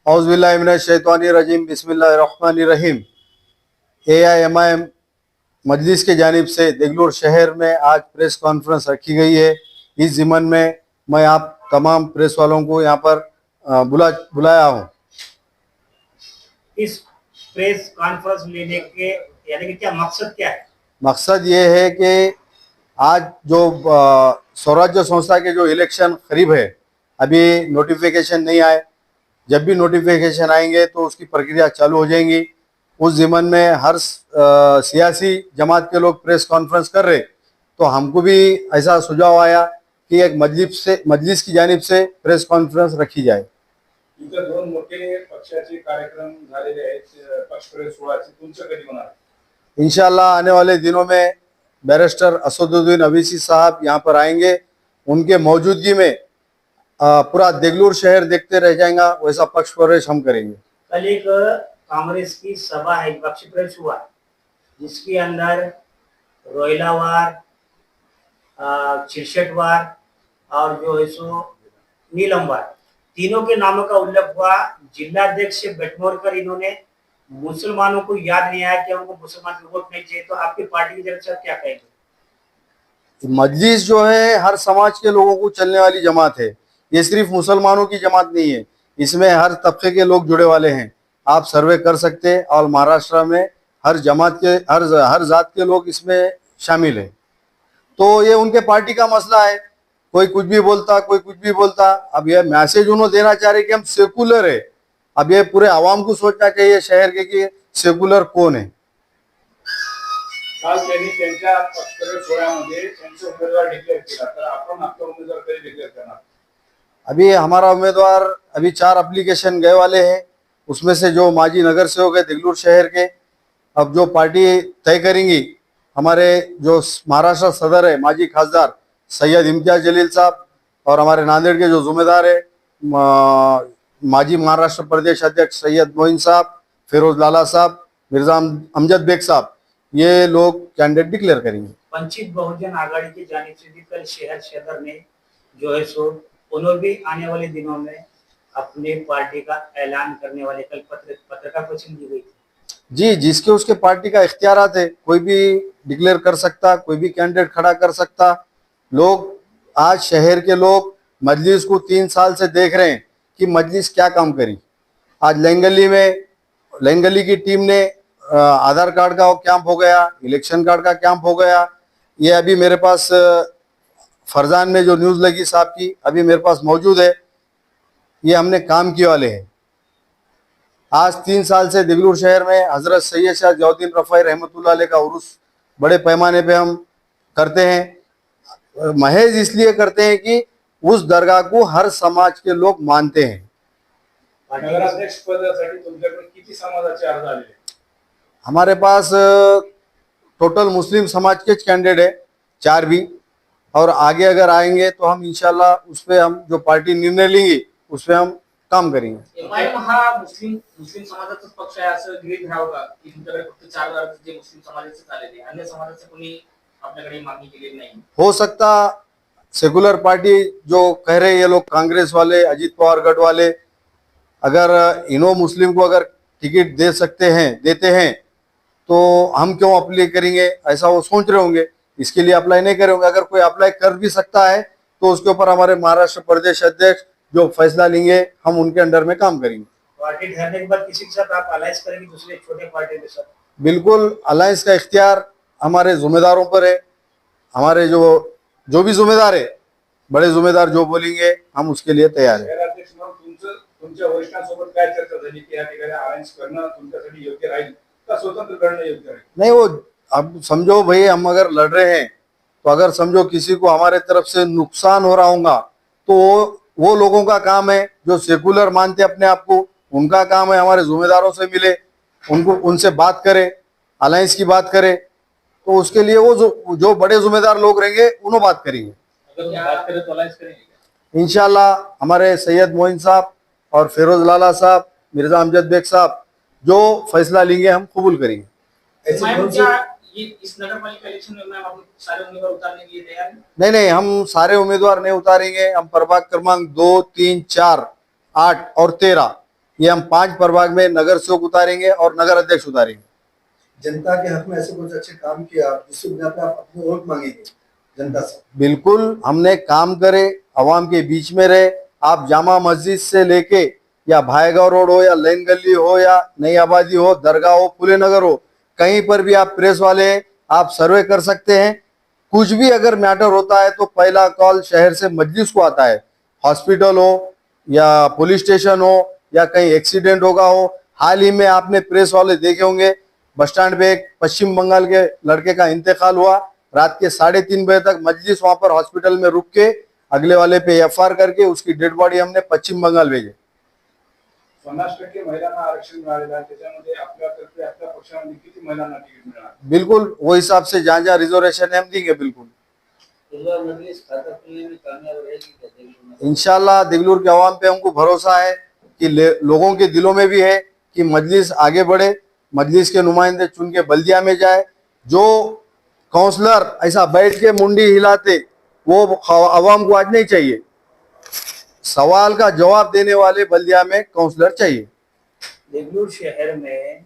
औज़ुबिल्लाहि मिनश्शैतानिर्रजीम बिस्मिल्लाहिर्रहमानिर्रहीम। AIMIM मजलिस के जानिब से देगलूर शहर में आज प्रेस कॉन्फ्रेंस रखी गई है। इस ज़िमन में मैं आप तमाम प्रेस वालों को यहाँ पर बुलाया हूँ। इस प्रेस कॉन्फ्रेंस लेने के यानी कि क्या मकसद क्या है? मकसद ये है कि आज जो स्वराज्य संस्था के जो इलेक्शन करीब है, अभी नोटिफिकेशन नहीं आए। जब भी नोटिफिकेशन आएंगे तो उसकी प्रक्रिया चालू हो जाएंगी। उस ज़िमन में हर सियासी जमात के लोग प्रेस कॉन्फ्रेंस कर रहे, तो हमको भी ऐसा सुझाव आया कि एक मजलिस की जानिब से प्रेस कॉन्फ्रेंस रखी जाए। इतर दोन मोठे पक्षाचे कार्यक्रम झालेले आहेत, पक्षप्रवेश सोहळ्याचे तुमचं कधी होणार? इंशाल्लाह आने वाले दिनों में बैरिस्टर असदुद्दीन अवीसी साहब यहाँ पर आएंगे। उनके मौजूदगी में पूरा देगलूर शहर देखते रह जाएगा, वैसा पक्ष प्रवेश हम करेंगे। कल एक कांग्रेस की सभा है, पक्ष प्रवेश हुआ, जिसके अंदर रोहिलावार, छिरसठवार और जो है सो नीलमवार, तीनों के नामों का उल्लेख हुआ। जिलाध्यक्ष से बैठमोर इन्होंने मुसलमानों को याद नहीं आया कि उनको मुसलमान को वोट नहीं चाहिए, तो आपकी पार्टी की तरफ से क्या कहेंगे? मजलिस जो है हर समाज के लोगों को चलने वाली जमात है, ये सिर्फ मुसलमानों की जमात नहीं है, इसमें हर तबके के लोग जुड़े वाले हैं। आप सर्वे कर सकते हैं और महाराष्ट्र में हर जमात के हर जात के लोग इसमें शामिल हैं। तो ये उनके पार्टी का मसला है, कोई कुछ भी बोलता, कोई कुछ भी बोलता। अब ये मैसेज उन्होंने देना चाह रहे कि हम सेकुलर है। अब ये पूरे आवाम को सोचना चाहिए शहर के कि सेकुलर कौन है। काल त्यांनी त्यांच्या पक्षप्रवेश सोहळ्यामध्ये त्यांचे उमेदवार डिक्लेअर केला, तर आपण आपला उमेदवार कधी डिक्लेअर करणार? अभी हमारा उम्मीदवार अभी 4 एप्लीकेशन गए वाले हैं, उसमें से जो माजी नगर सेवक है देगलूर शहर के, अब जो पार्टी तय करेंगी, हमारे जो महाराष्ट्र सदर है माजी खासदार सैयद इम्तियाज जलील साहब, और हमारे नांदेड़ के जो जुम्मेदार है माजी महाराष्ट्र प्रदेश अध्यक्ष सैयद मोइन साहब, फिरोज लाला साहब, मिर्जा अमजद बेग साहब, ये लोग कैंडिडेट डिक्लेयर करेंगे। वंचित बहुजन आघाड़ी की जानिब से भी कल शहर सदर ने जो है सो उन्होंने भी आने वाले दिनों में अपने पार्टी का ऐलान करने वाले कल पत्रकार परिषद दी गई थी। जी, जिसके उसके पार्टी का इख्तियारात है, कोई भी डिक्लेयर कर सकता, कोई भी कैंडिडेट खड़ा कर सकता। लोग आज शहर के लोग मजलिस को 3 साल से देख रहे हैं कि मजलिस क्या काम करी। आज लेंगली की टीम ने आधार कार्ड का कैंप हो गया, इलेक्शन कार्ड का कैंप हो गया। ये अभी मेरे पास फरजान में जो न्यूज़ लगी साहब की, अभी मेरे पास मौजूद है। ये हमने काम किए वाले हैं। आज 3 साल से देगलूर शहर में हजरत सैयद शाह जौद्दीन रफ़ाई रहमतुल्लाह अलैह का उर्स बड़े पैमाने पे हम करते हैं। महज इसलिए करते हैं कि उस दरगाह को हर समाज के लोग मानते हैं। नगराध्यक्ष पदासाठी तुमच्याकडे किती समाजाचे अर्ज आले? हमारे पास टोटल मुस्लिम समाज के कैंडिडेट है 4 भी, और आगे अगर आएंगे तो हम इंशाल्लाह उस पर हम जो पार्टी निर्णय लेंगी उस पर हम काम करेंगे। एमआयएम हा मुस्लिम समाजाचाच पक्ष आहे असं गृहीत धरावं का की तुमच्याकडे फक्त 4 अर्ज जे मुस्लिम समाजाचे आलेले, अन्य समाजाचे कोणी आपल्याकडे मागणी केलेली नाही? हो सकता सेकुलर पार्टी जो कह रहे ये लोग कांग्रेस वाले, अजीत पवार गढ़ वाले, अगर इनो मुस्लिम को अगर टिकट देते हैं तो हम क्यों अप्लाई करेंगे, ऐसा वो सोच रहे होंगे, इसके लिए अप्लाई नहीं करेंगे। अगर कोई अप्लाई कर भी सकता है तो उसके ऊपर हमारे महाराष्ट्र प्रदेश अध्यक्ष जो फैसला लेंगे हम उनके अंडर में काम करेंगे। पार्टी ठहरने के बाद किसी के साथ आप अलायंस करेंगे दूसरे छोटे पार्टी के साथ? बिल्कुल, अलायंस का इख्तियार हमारे जुम्मेदारों पर है। हमारे जो भी जुम्मेदार है, बड़े जुम्मेदार जो बोलेंगे हम उसके लिए तैयार है। नगराध्यक्ष म्हणून तुमच्या वरिष्ठांसोबत काय चर्चा झाली की या ठिकाणी अलायन्स करणं तुमच्यासाठी योग्य राहील का स्वतंत्र लढणं योग्य राहील? नहीं, वो अब समझो भाई, हम अगर लड़ रहे हैं तो अगर समझो किसी को हमारे तरफ से नुकसान हो रहा होगा तो वो लोगों का काम है जो सेकुलर मानते अपने आप को, उनका काम है हमारे जुम्मेदारों से मिले, उनसे बात करे, अलायंस की बात करे। तो उसके लिए वो जो बड़े जुम्मेदार लोग रहेंगे उन्होंने बात करेंगे। अगर बात करें तो अलायंस करेंगे इंशाल्लाह हमारे सैयद मोइन साहब और फिरोज लाला साहब, मिर्जा अमजद बेग साहब जो फैसला लेंगे हम कबूल करेंगे। इस नगर पालिका इलेक्शन में मैम आप सारे उम्मीदवार उतारने के लिए तैयार हैं? नहीं, हम सारे उम्मीदवार नहीं उतारेंगे। हम प्रभाग क्रमांक 2, 3, 4, 8 और 13 ये हम 5 प्रभाग में नगर सेवक उतारेंगे और नगर अध्यक्ष उतारेंगे। जनता के हक में ऐसे कुछ अच्छे काम किया जिससे बिना पे आप अपनी वोट मांगेंगे जनता से। बिल्कुल हमने काम करे, आवाम के बीच में रहे। आप जामा मस्जिद से लेके या भाईगांव रोड हो या लेन गली हो या नई आबादी हो, दरगाह हो, फुले नगर हो, कहीं पर भी आप प्रेस वाले आप सर्वे कर सकते हैं। कुछ भी अगर मैटर होता है तो पहला कॉल शहर से मजलिस को आता है। हॉस्पिटल हो या पुलिस स्टेशन हो या कहीं एक्सीडेंट होगा हो। हाल ही में आपने प्रेस वाले देखे होंगे, बस स्टैंड पे एक पश्चिम बंगाल के लड़के का इंतकाल हुआ। रात के 3:30 बजे तक मजलिस वहां पर हॉस्पिटल में रुक के अगले वाले पे एफआईआर करके उसकी डेड बॉडी हमने पश्चिम बंगाल भेजे। 50% महिलांना आरक्षण मिळालेलं आहे, त्याच्यामध्ये आपल्यातर्फे आपल्या पक्षामध्ये किती महिलांना तिकीट मिळणार? बिल्कुल वो हिसाब से जहाँ जहाँ रिजर्वेशन है हम देंगे बिल्कुल। इंशाल्लाह देगलूर के अवाम पे हमको भरोसा है कि लोगों के दिलों में भी है कि मजलिस आगे बढ़े, मजलिस के नुमाइंदे चुन के बल्दिया में जाए। जो काउंसलर ऐसा बैठ के मुंडी हिलाते वो अवाम को आज नहीं चाहिए। सवाल का जवाब देने वाले बल्दिया में काउंसलर चाहिए। देगलूर शहर में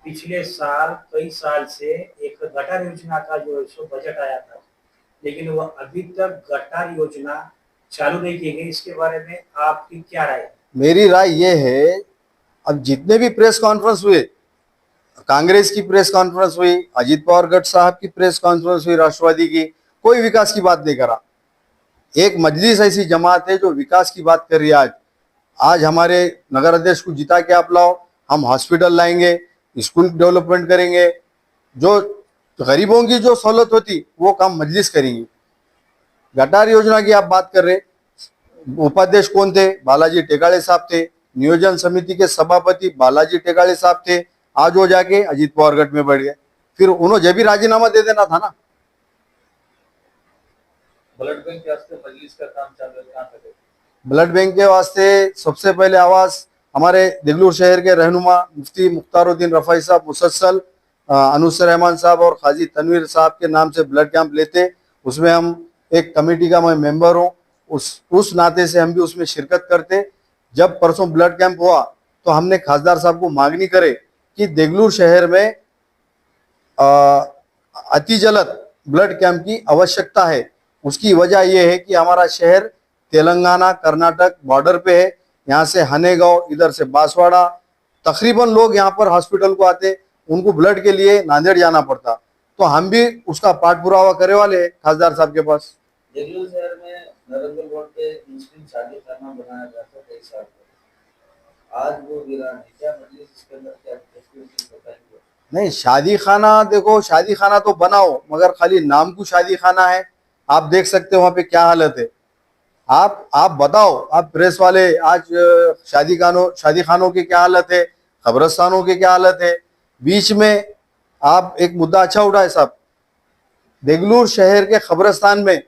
पिछले साल कई साल से एक गटर योजना का जो है सो बजट आया था, लेकिन वह अभी तक गटर योजना चालू नहीं की गई। इसके बारे में आपकी क्या राय है? मेरी राय ये है, अब जितने भी प्रेस कॉन्फ्रेंस हुए, कांग्रेस की प्रेस कॉन्फ्रेंस हुई, अजीत पवार गढ़ साहब की प्रेस कॉन्फ्रेंस हुई, राष्ट्रवादी की, कोई विकास की बात नहीं करा। एक मजलिस ऐसी जमात है जो विकास की बात कर रही है। आज हमारे नगर अध्यक्ष को जिता के आप लाओ, हम हॉस्पिटल लाएंगे, स्कूल डेवलपमेंट करेंगे, जो गरीबों की जो सहूलत होती वो काम मजलिस करेंगी। गटार योजना की आप बात कर रहे, उपाध्यक्ष कौन थे? बालाजी टेकाड़े साहब थे। नियोजन समिति के सभापति बालाजी टेकाड़े साहब थे। आज वो जाके अजीत पवार गढ़ में बैठ गए। फिर उन्होंने जब भी राजीनामा दे देना था ना। ब्लड बैंक के वास्ते मजलिस का काम चालू है, कहाँ तक है? ब्लड बैंक के वास्ते सबसे पहले आवाज हमारे देगलूर शहर के रहनुमा मुफ्ती मुख्तारुद्दीन रफाई साहब मुसलसल अनुसर रहमान साहब और खाजी तनवीर साहब के नाम से ब्लड कैंप लेते। उसमें हम एक कमेटी का मैं मेंबर हूँ, उस नाते से हम भी उसमें शिरकत करते। जब परसों ब्लड कैंप हुआ तो हमने खासदार साहब को मांगनी करे कि देगलूर शहर में अति जल्द ब्लड कैंप की आवश्यकता है। उसकी वजह यह है कि हमारा शहर तेलंगाना कर्नाटक बॉर्डर पे है। यहाँ से हनेगांव, इधर से बांसवाड़ा, तकरीबन लोग यहाँ पर हॉस्पिटल को आते, उनको ब्लड के लिए नांदेड़ जाना पड़ता। तो हम भी उसका पाठ पुरावा करे वाले खासदार साहब के पास। देगलूर शहर में नरेंद्र रोड पे मुस्लिम शादी खाना बनाया जाता है कई साल पहले, आज वो वीरान है। क्या मजलिस इसके अंदर क्या बताएंगे? नहीं, शादी खाना देखो, शादी खाना तो बनाओ मगर खाली नाम को शादी खाना है। आप देख सकते हो वहां पे क्या हालत है। आप बताओ, आप प्रेस वाले आज शादी खानों की क्या हालत है, कब्रस्तानों की क्या हालत है। बीच में आप एक मुद्दा अच्छा उठाए साहब, देगलूर शहर के कब्रस्तान में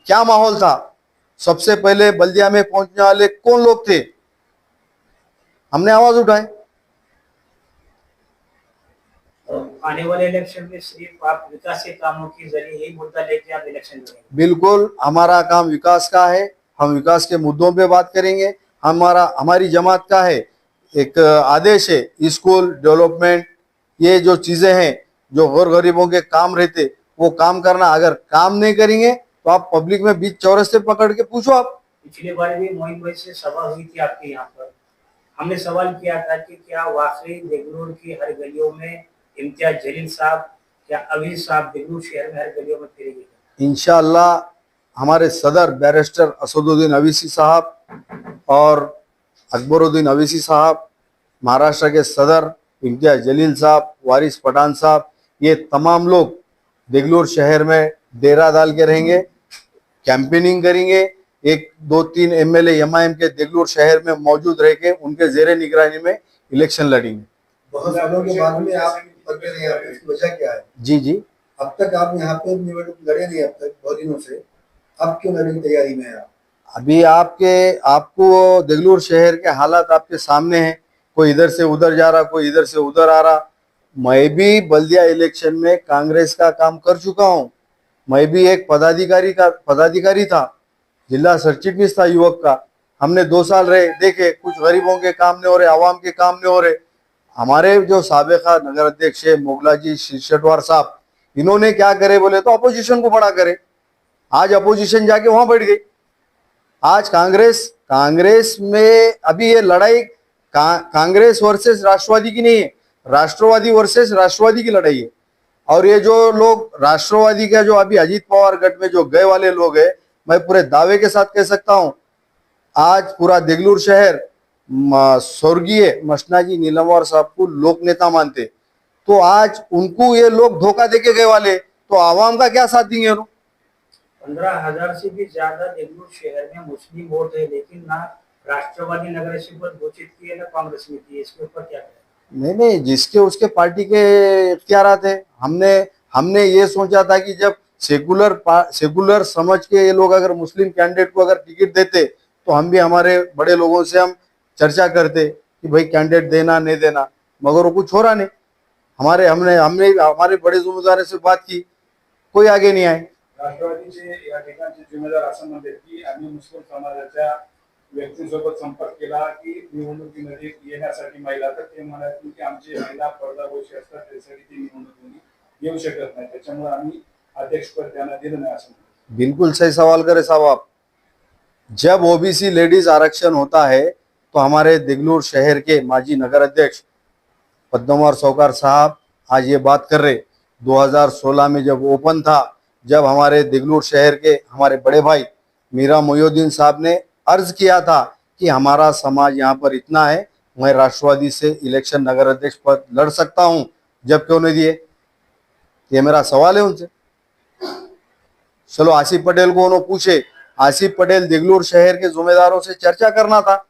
क्या माहौल था? सबसे पहले बल्दिया में पहुंचने वाले कौन लोग थे? हमने आवाज उठाई। आने वाले इलेक्शन में सिर्फ आप विकास के कामों के जरिए यही मुद्दा लेके आप इलेक्शन लड़ेंगे? बिल्कुल, हमारा काम विकास का है। हम विकास के मुद्दों पे बात करेंगे। हमारी जमात का है एक आदेश है, स्कूल डेवलपमेंट, ये जो चीजें हैं जो गैर गरीबों के काम रहते वो काम करना। अगर काम नहीं करेंगे तो आप पब्लिक में बीच चौरस्ते पकड़ के पूछो। आप पिछली बार भी मोहित भाई से सभा हुई थी आपके यहाँ पर, हमने सवाल किया था कि क्या वाकई देगलूर की हर गलियों में इम्तियाज जलील साहब, क्या अवीज साहब देगलूर शहर में हर गलियों में फिरेंगे? इंशाअल्लाह हमारे सदर बैरिस्टर असदुद्दीन अवीसी साहब और अकबरुद्दीन अवीसी साहब, महाराष्ट्र के सदर इम्तियाज जलील साहब, वारिस पठान साहब, ये तमाम लोग देगलूर शहर में डेरा डाल के रहेंगे, कैंपेनिंग करेंगे। 1, 2, 3 एमएलए एमआईएम के देगलूर शहर में मौजूद रह के उनके जेरे निगरानी में इलेक्शन लड़ेंगे। बहुत सालों के बाद में आप लगे नहीं, आप इसकी वजह क्या है? जी, अब तक आप यहाँ पे निवडणूक लड़े नहीं, अब तक बहुत दिनों से, अब क्यों लड़ने की तैयारी में है आप? अभी आपको देगलूर शहर के हालात आपके सामने हैं। कोई इधर से उधर जा रहा, कोई इधर से उधर आ रहा। मैं भी बल्दिया इलेक्शन में कांग्रेस का काम कर चुका हूँ। मैं भी एक पदाधिकारी था, जिला सचिटनीस था युवक का। हमने 2 साल रहे, देखे कुछ गरीबों के काम नहीं हो रहे, आवाम के काम नहीं हो रहे। हमारे जो साबिका नगर अध्यक्ष है मोगलाजी शिरशटवार साहब, इन्होंने क्या करे बोले तो अपोजिशन को बड़ा करे। आज अपोजिशन जाके वहां बैठ गई। आज कांग्रेस में अभी ये लड़ाई कांग्रेस वर्सेस राष्ट्रवादी की नहीं है, राष्ट्रवादी वर्सेस राष्ट्रवादी की लड़ाई है। और ये जो लोग राष्ट्रवादी का जो अभी अजीत पवार गठ में जो गए वाले लोग हैं, मैं पूरे दावे के साथ कह सकता हूं, आज पूरा देगलूर शहर स्वर्गीय मशनाजी नीलमवार साहब को लोक नेता मानते, तो आज उनको ये लोग धोखा देके गए वाले, तो आवाम का क्या साथ देंगे उन्होंने? 15,000 से भी ज्यादा देगलूर शहर में मुस्लिम वोट है, लेकिन ना राष्ट्रवादी नगरसेवक पद घोषित किए ना कांग्रेस ने किए। इसके ऊपर क्या कहें? नहीं, जिसके उसके पार्टी के इख्तियारात है। हमने ये सोचा था कि जब सेकुलर समझ के ये लोग अगर मुस्लिम कैंडिडेट को अगर टिकट देते, तो हम भी हमारे बड़े लोगों से हम चर्चा करते कि भाई कैंडिडेट देना नहीं देना, मगर वो कुछ हो रहा नहीं। हमने हमारे बड़े जिम्मेदारों से बात की, कोई आगे नहीं आए। राष्ट्रवादीचे या ठिकाणचे जिम्मेदार असं म्हणतात की आम्ही मुस्लिम समाजाच्या व्यक्तींसोबत संपर्क केला की निवडणुकीमध्ये येण्यासाठी महिला, तर ते म्हणाले की आमची महिला पर्दापोशी असतात, त्यासाठी ती निवडणुकीमध्ये येऊ शकत नाही, त्याच्यामुळे आम्ही अध्यक्षपद त्यांना दिलं नाही असं म्हणतात। बिल्कुल सही सवाल करे साहब आप। जब ओबीसी लेडीज आरक्षण होता है तो हमारे देगलूर शहर के माजी नगर अध्यक्ष पद्मवार सौकार साहब आज ये बात कर रहे। 2016 में जब ओपन था, जब हमारे देगलूर शहर के हमारे बड़े भाई मीरा मोयुद्दीन साहब ने अर्ज किया था कि हमारा समाज यहाँ पर इतना है, मैं राष्ट्रवादी से इलेक्शन नगर अध्यक्ष पद लड़ सकता हूँ, जब क्यों नहीं दिए? ये मेरा सवाल है उनसे। चलो आसिफ पटेल को उन्होंने पूछे, आसिफ पटेल देगलूर शहर के जिम्मेदारों से चर्चा करना था।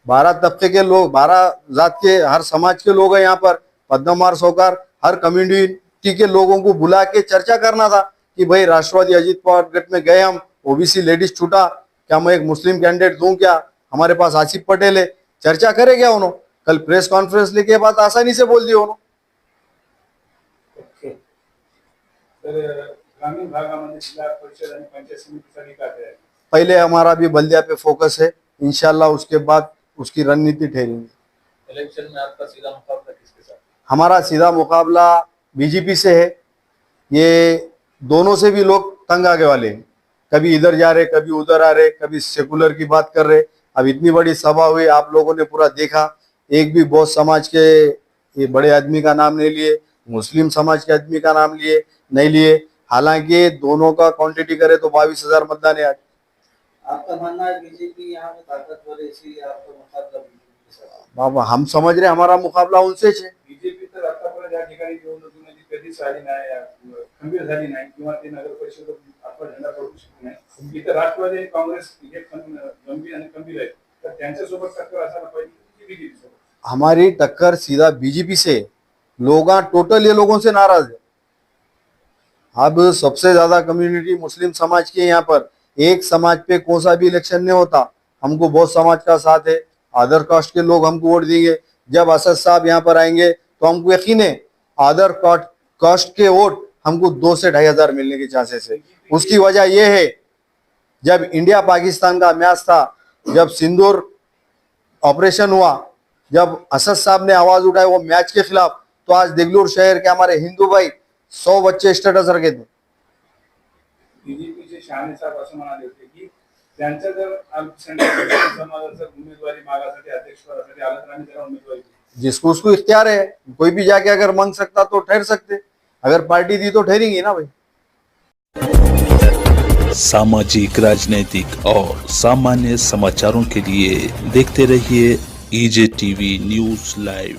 12 तबके के लोग, 12 जात के, हर समाज के लोग हैं यहाँ पर। पद्मवार सौकार हर कम्युनिटी के लोगों को बुला के चर्चा करना था कि भाई राष्ट्रवादी अजीत पवार गठ में गए हम, ओबीसी लेडीज छूटा, क्या मैं एक मुस्लिम कैंडिडेट दूं क्या? हमारे पास आसिफ पटेल है, चर्चा करे क्या उन्होंने? कल प्रेस कॉन्फ्रेंस लेके बात आसानी से बोल दी उन्होंने। तर ग्रामीण भागामध्ये जिल्हा परिषद आणि पंचायत समितीसाठी काय आहे? पहले हमारा भी बल्दिया पे फोकस है, इंशाल्लाह उसके बाद उसकी रणनीति ठहरेगी। इलेक्शन में आपका सीधा मुकाबला किसके साथ? हमारा सीधा मुकाबला बीजेपी से है। ये दोनों से भी लोग तंग आगे वाले हैं, कभी इधर जा रहे, कभी उधर आ रहे, कभी सेकुलर की बात कर रहे। अब इतनी बड़ी सभा हुई, आप लोगों ने पूरा देखा, एक भी बौद्ध समाज के ये बड़े आदमी का नाम नहीं लिए, मुस्लिम समाज के आदमी का नाम नहीं लिए। हालांकि दोनों का क्वांटिटी करे तो 22,000 मतदान है आज। आपका मानना है बीजेपी यहाँ पे ताकतवर है, इसीलिए आपका मुकाबला बीजेपी के साथ? बाबा हम समझ रहे हमारा मुकाबला उनसे है। बीजेपी तर आतापर्यंत या ठिकाणी निवडणुकीमध्ये कधीच आली नाही, खंबीर झाली नाही किंवा ते नगर परिषद आपला झेंडा पडू शकत नाही। इथं राष्ट्रवादी आणि काँग्रेस हे गंभीर आणि खंबीर आहेत, तर त्यांच्यासोबत टक्कर असायला पाहिजे की बीजेपी सोबत? हमारी टक्कर सीधा बीजेपी से। लोग टोटल ये लोगों से नाराज है। अब सबसे ज्यादा कम्युनिटी मुस्लिम समाज की है यहाँ पर। एक समाज पे कौन सा भी इलेक्शन नहीं होता, हमको बहुत समाज का साथ है। अदर कास्ट के लोग हमको वोट देंगे। जब असद साहब यहाँ पर आएंगे तो हमको यकीन है अदर कास्ट के वोट हमको 2 से 2,500 मिलने के चांसेस है। उसकी वजह यह है, जब इंडिया पाकिस्तान का मैच था, जब सिंदूर ऑपरेशन हुआ, जब असद साहब ने आवाज उठाई वो मैच के खिलाफ, तो आज देगलूर शहर के हमारे हिंदू भाई 100 बच्चे स्टेटस रखे थे। बीजेपीचे शहाणे साहेब असं म्हणाले होते की त्यांचं जर अल्पसंख्याक समाजाचं उमेदवारी मागासाठी अध्यक्षपदासाठी आलं तर आम्ही त्याला उमेदवारी देऊ। जिसको उसको इख्तियार है, कोई भी जाके अगर मांग सकता तो ठहर सकते, अगर पार्टी दी तो ठहरेंगी ना भाई। सामाजिक, राजनीतिक और सामान्य समाचारों के लिए देखते रहिए EJ टीवी न्यूज लाइव।